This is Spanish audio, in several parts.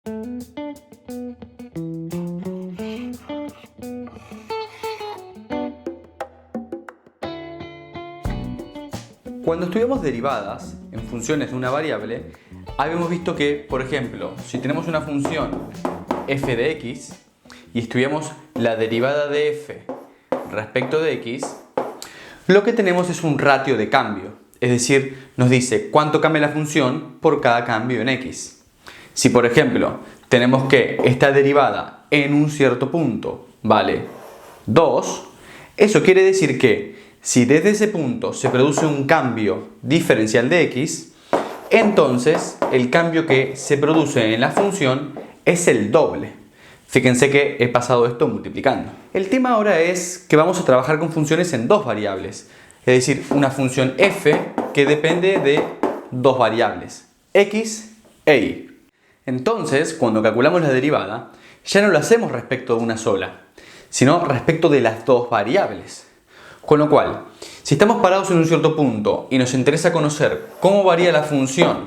Cuando estudiamos derivadas en funciones de una variable, habíamos visto que, por ejemplo, si tenemos una función f de x y estudiamos la derivada de f respecto de x, lo que tenemos es un ratio de cambio, es decir, nos dice cuánto cambia la función por cada cambio en x. Si, por ejemplo, tenemos que esta derivada en un cierto punto vale 2, eso quiere decir que si desde ese punto se produce un cambio diferencial de x, entonces el cambio que se produce en la función es el doble. Fíjense que he pasado esto multiplicando. El tema ahora es que vamos a trabajar con funciones en dos variables, es decir, una función f que depende de dos variables, x e y. Entonces, cuando calculamos la derivada, ya no lo hacemos respecto de una sola, sino respecto de las dos variables. Con lo cual, si estamos parados en un cierto punto y nos interesa conocer cómo varía la función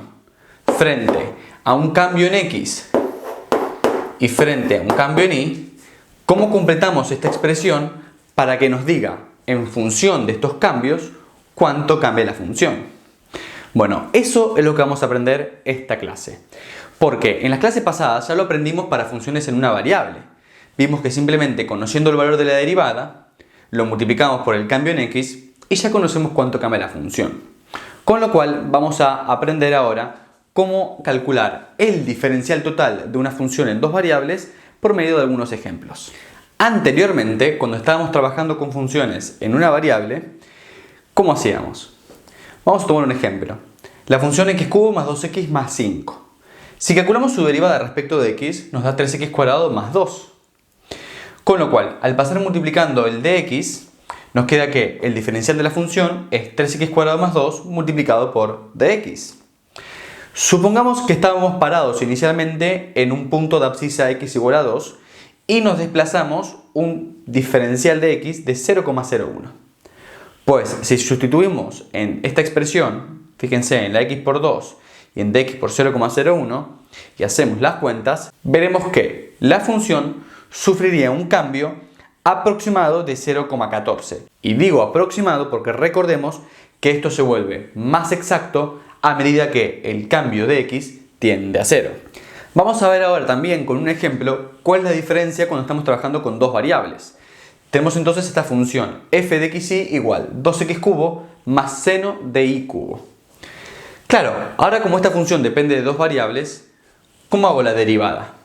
frente a un cambio en x y frente a un cambio en y, ¿cómo completamos esta expresión para que nos diga, en función de estos cambios, cuánto cambia la función? Bueno, eso es lo que vamos a aprender esta clase. Porque en las clases pasadas ya lo aprendimos para funciones en una variable. Vimos que simplemente conociendo el valor de la derivada, lo multiplicamos por el cambio en x y ya conocemos cuánto cambia la función. Con lo cual vamos a aprender ahora cómo calcular el diferencial total de una función en dos variables por medio de algunos ejemplos. Anteriormente, cuando estábamos trabajando con funciones en una variable, ¿cómo hacíamos? Vamos a tomar un ejemplo. La función x cubo más 2x más 5. Si calculamos su derivada respecto de x, nos da 3x cuadrado más 2. Con lo cual, al pasar multiplicando el de x, nos queda que el diferencial de la función es 3x cuadrado más 2 multiplicado por dx. Supongamos que estábamos parados inicialmente en un punto de abscisa x igual a 2 y nos desplazamos un diferencial de x de 0,01. Pues si sustituimos en esta expresión, fíjense en la x por 2 y en dx por 0,01 y hacemos las cuentas, veremos que la función sufriría un cambio aproximado de 0,14. Y digo aproximado porque recordemos que esto se vuelve más exacto a medida que el cambio de x tiende a 0. Vamos a ver ahora también con un ejemplo cuál es la diferencia cuando estamos trabajando con dos variables. Tenemos entonces esta función f de x y igual 2x cubo más seno de y cubo. Claro, ahora como esta función depende de dos variables, ¿cómo hago la derivada?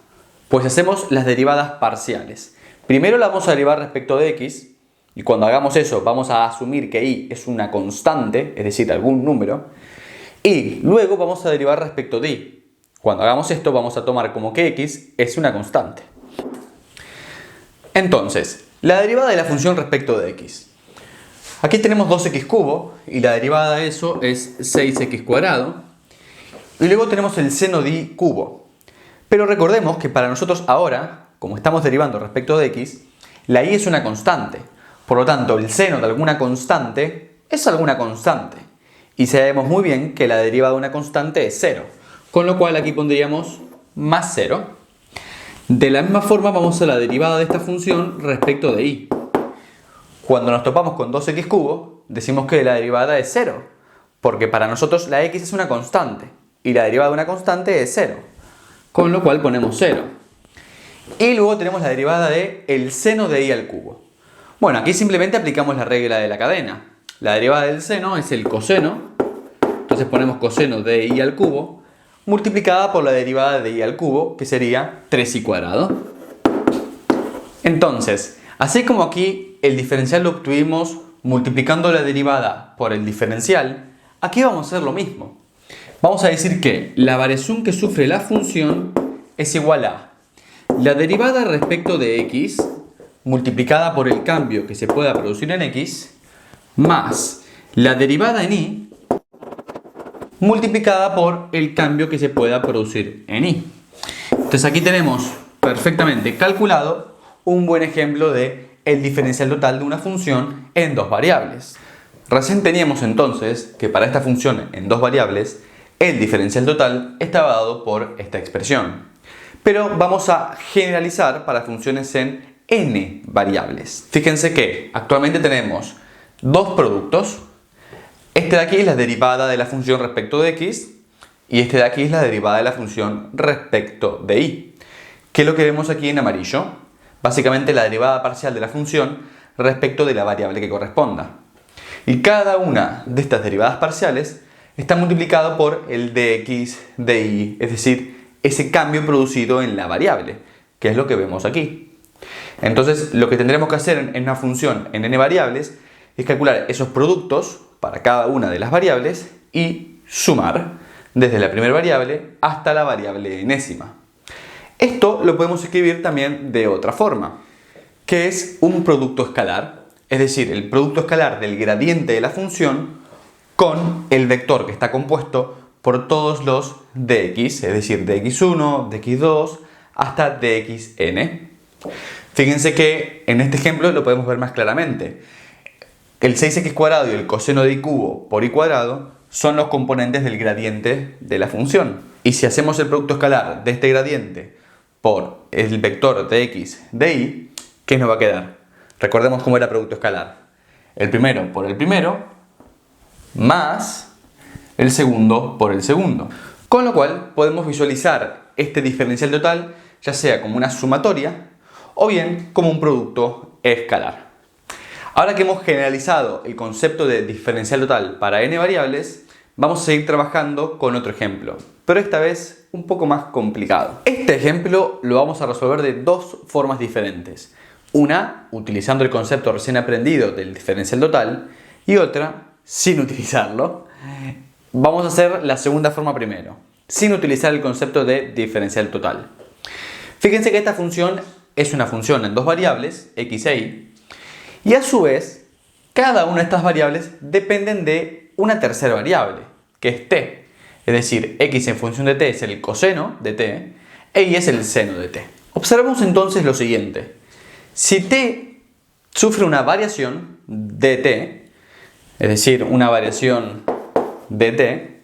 Pues hacemos las derivadas parciales. Primero la vamos a derivar respecto de x, y cuando hagamos eso vamos a asumir que y es una constante, es decir, algún número, y luego vamos a derivar respecto de y. Cuando hagamos esto vamos a tomar como que x es una constante. Entonces, la derivada de la función respecto de x. Aquí tenemos 2x cubo, y la derivada de eso es 6x cuadrado, y luego tenemos el seno de y cubo. Pero recordemos que para nosotros ahora, como estamos derivando respecto de x, la y es una constante. Por lo tanto, el seno de alguna constante es alguna constante. Y sabemos muy bien que la derivada de una constante es 0. Con lo cual aquí pondríamos más 0. De la misma forma vamos a la derivada de esta función respecto de y. Cuando nos topamos con 2x cubo, decimos que la derivada es 0. Porque para nosotros la x es una constante. Y la derivada de una constante es 0. Con lo cual ponemos 0. Y luego tenemos la derivada de el seno de y al cubo. Bueno, aquí simplemente aplicamos la regla de la cadena. La derivada del seno es el coseno. Entonces ponemos coseno de y al cubo multiplicada por la derivada de y al cubo, que sería 3y cuadrado. Entonces, así como aquí el diferencial lo obtuvimos multiplicando la derivada por el diferencial, aquí vamos a hacer lo mismo. Vamos a decir que la variación que sufre la función es igual a la derivada respecto de x multiplicada por el cambio que se pueda producir en x más la derivada en y multiplicada por el cambio que se pueda producir en y. Entonces aquí tenemos perfectamente calculado un buen ejemplo de el diferencial total de una función en dos variables. Recién teníamos entonces que para esta función en dos variables el diferencial total estaba dado por esta expresión. pero vamos a generalizar para funciones en n variables. Fíjense que actualmente tenemos dos productos. Este de aquí es la derivada de la función respecto de x y este de aquí es la derivada de la función respecto de y. ¿Qué es lo que vemos aquí en amarillo? Básicamente la derivada parcial de la función respecto de la variable que corresponda. Y cada una de estas derivadas parciales está multiplicado por el dx de y, es decir, ese cambio producido en la variable, que es lo que vemos aquí. Entonces, lo que tendremos que hacer en una función en n variables es calcular esos productos para cada una de las variables y sumar desde la primera variable hasta la variable enésima. Esto lo podemos escribir también de otra forma, que es un producto escalar, es decir, el producto escalar del gradiente de la función con el vector que está compuesto por todos los dx, es decir, dx1, dx2 hasta dxn. Fíjense que en este ejemplo lo podemos ver más claramente. El 6x cuadrado y el coseno de y cubo por y cuadrado son los componentes del gradiente de la función. Y si hacemos el producto escalar de este gradiente por el vector de x de y, ¿qué nos va a quedar? Recordemos cómo era producto escalar. El primero por el primero más el segundo por el segundo. Con lo cual podemos visualizar este diferencial total ya sea como una sumatoria o bien como un producto escalar. Ahora que hemos generalizado el concepto de diferencial total para n variables, vamos a seguir trabajando con otro ejemplo, pero esta vez un poco más complicado. Este ejemplo lo vamos a resolver de dos formas diferentes. Una, utilizando el concepto recién aprendido del diferencial total, y otra, sin utilizarlo. Vamos a hacer la segunda forma primero, sin utilizar el concepto de diferencial total. Fíjense que esta función es una función en dos variables, x e y, y a su vez, cada una de estas variables dependen de una tercera variable, que es t. Es decir, x en función de t es el coseno de t, e y es el seno de t. Observemos entonces lo siguiente. Si t sufre una variación de t, es decir, una variación de t,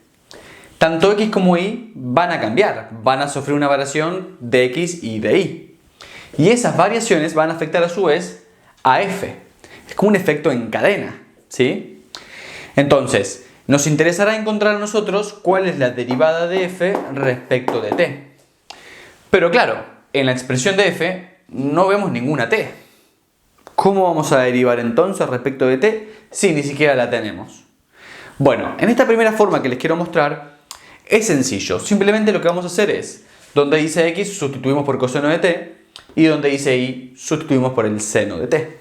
tanto x como y van a cambiar, van a sufrir una variación de x y de y. Y esas variaciones van a afectar a su vez a f. Es como un efecto en cadena, ¿sí? Entonces, nos interesará encontrar a nosotros cuál es la derivada de f respecto de t. Pero claro, en la expresión de f no vemos ninguna t. ¿Cómo vamos a derivar entonces respecto de t si ni siquiera la tenemos? Bueno, en esta primera forma que les quiero mostrar es sencillo. Simplemente lo que vamos a hacer es, donde dice x sustituimos por coseno de t y donde dice y sustituimos por el seno de t.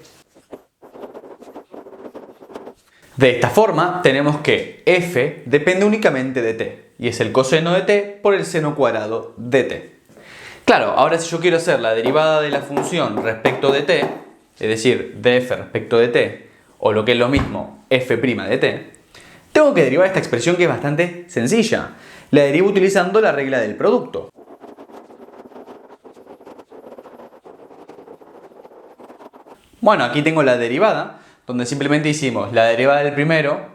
De esta forma tenemos que f depende únicamente de t y es el coseno de t por el seno cuadrado de t. Claro, ahora si yo quiero hacer la derivada de la función respecto de t, es decir, de f respecto de t, o lo que es lo mismo, f' de t, tengo que derivar esta expresión que es bastante sencilla. La derivo utilizando la regla del producto. Bueno, aquí tengo la derivada, donde simplemente hicimos la derivada del primero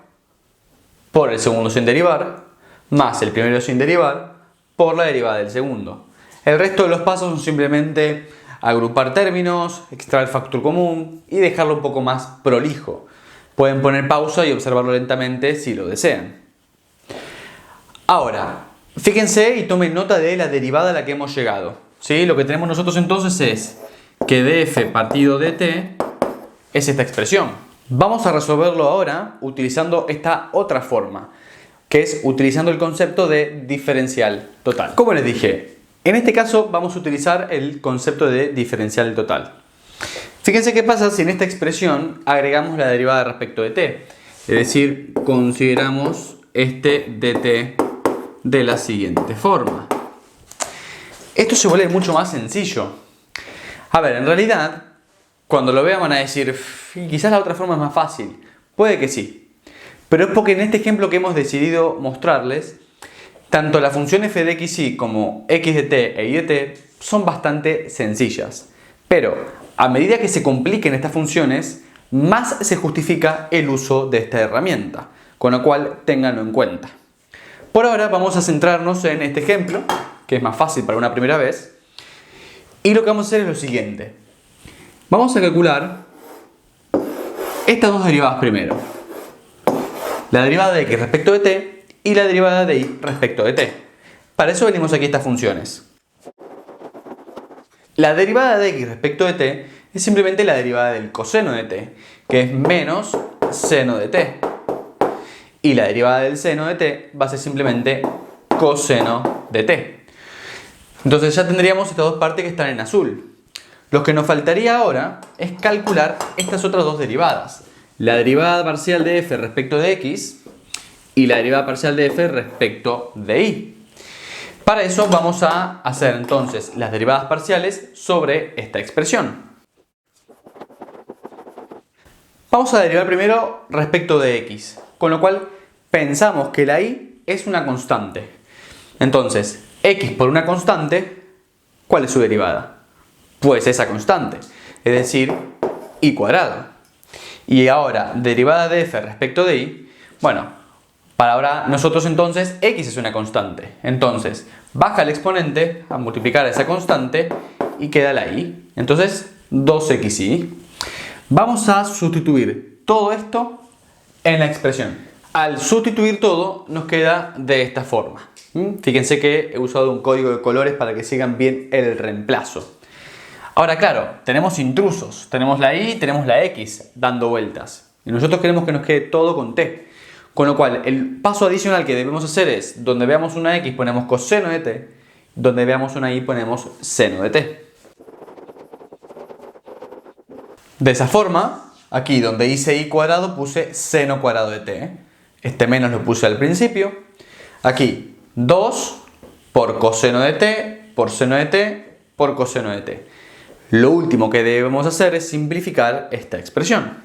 por el segundo sin derivar, más el primero sin derivar, por la derivada del segundo. El resto de los pasos son simplemente agrupar términos, extraer factor común y dejarlo un poco más prolijo. Pueden poner pausa y observarlo lentamente si lo desean. Ahora, fíjense y tomen nota de la derivada a la que hemos llegado, ¿sí? Lo que tenemos nosotros entonces es que df partido dt es esta expresión. Vamos a resolverlo ahora utilizando esta otra forma, que es utilizando el concepto de diferencial total. Como les dije, en este caso vamos a utilizar el concepto de diferencial total. Fíjense qué pasa si en esta expresión agregamos la derivada respecto de t. Es decir, consideramos este dt de la siguiente forma. Esto se vuelve mucho más sencillo. A ver, en realidad, cuando lo vean van a decir, quizás la otra forma es más fácil. Puede que sí. Pero es porque en este ejemplo que hemos decidido mostrarles, tanto la función f de x y como x de t e y de t son bastante sencillas. Pero a medida que se compliquen estas funciones, más se justifica el uso de esta herramienta. Con lo cual, ténganlo en cuenta. Por ahora vamos a centrarnos en este ejemplo, que es más fácil para una primera vez, Y lo que vamos a hacer es lo siguiente. Vamos a calcular estas dos derivadas primero. La derivada de x respecto de t y la derivada de y respecto de t. Para eso venimos aquí a estas funciones. La derivada de x respecto de t es simplemente la derivada del coseno de t, que es menos seno de t. Y la derivada del seno de t va a ser simplemente coseno de t. Entonces ya tendríamos estas dos partes que están en azul. Lo que nos faltaría ahora es calcular estas otras dos derivadas. La derivada parcial de f respecto de x y la derivada parcial de f respecto de y. Para eso vamos a hacer entonces las derivadas parciales sobre esta expresión. Vamos a derivar primero respecto de x, con lo cual pensamos que la y es una constante. Entonces, x por una constante, ¿cuál es su derivada? Pues esa constante, es decir, y cuadrado. Y ahora, derivada de f respecto de y, bueno, para ahora nosotros entonces x es una constante. Entonces, baja el exponente a multiplicar esa constante y queda la y. Entonces, 2xy. Vamos a sustituir todo esto en la expresión. Al sustituir todo, nos queda de esta forma. Fíjense que he usado un código de colores para que sigan bien el reemplazo. Ahora, claro, tenemos intrusos. Tenemos la y, tenemos la x dando vueltas. Y nosotros queremos que nos quede todo con t. Con lo cual, el paso adicional que debemos hacer es, donde veamos una x ponemos coseno de t, donde veamos una y ponemos seno de t. De esa forma, aquí donde hice y cuadrado puse seno cuadrado de t. Este menos lo puse al principio. Aquí 2 por coseno de t, por seno de t, por coseno de t. Lo último que debemos hacer es simplificar esta expresión.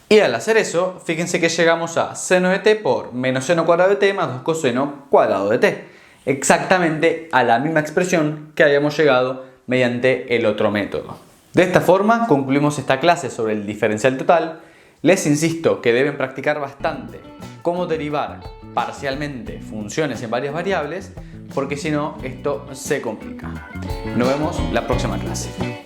Y al hacer eso, fíjense que llegamos a seno de t por menos seno cuadrado de t más 2 coseno cuadrado de t. Exactamente a la misma expresión que habíamos llegado mediante el otro método. De esta forma concluimos esta clase sobre el diferencial total. Les insisto que deben practicar bastante cómo derivar parcialmente funciones en varias variables, porque si no, esto se complica. Nos vemos la próxima clase.